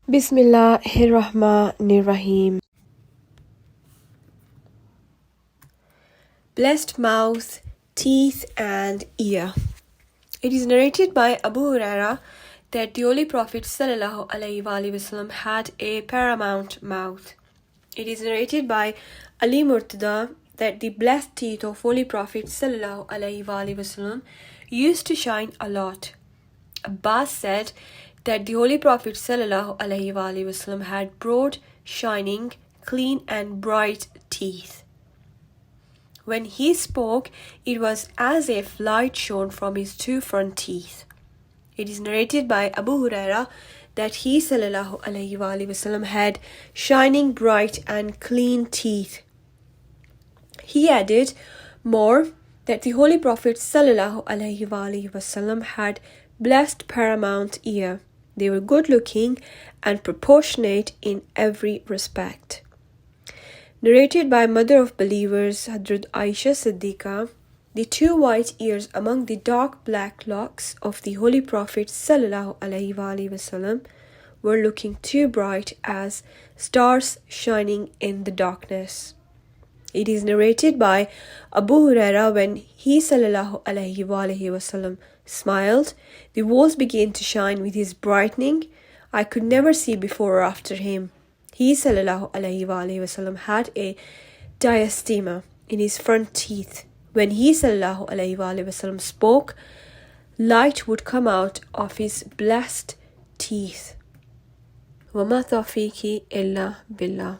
Bismillahirrahmanirrahim. Blessed mouth, teeth and ear. It is narrated by Abu Huraira that the Holy Prophet ﷺ had a paramount mouth. It is narrated by Ali Murtada that the blessed teeth of Holy Prophet ﷺ used to shine a lot. Abbas said that the Holy Prophet ﷺ had broad, shining, clean and bright teeth. When he spoke, it was as if light shone from his two front teeth. It is narrated by Abu Huraira that he ﷺ had shining, bright and clean teeth. He added more that the Holy Prophet ﷺ had blessed paramount ear. They were good looking and proportionate in every respect. Narrated by Mother of Believers Hazrat Aisha Siddiqa, the two white ears among the dark black locks of the Holy Prophet ﷺ were looking too bright as stars shining in the darkness. It is narrated by Abu Huraira when he ﷺ smiled, the walls began to shine with his brightening. I could never see before or after him. He ﷺ had a diastema in his front teeth. When he ﷺ spoke, light would come out of his blessed teeth. وَمَا تَوْفِيقِي إِلَّا بِاللَّهِ.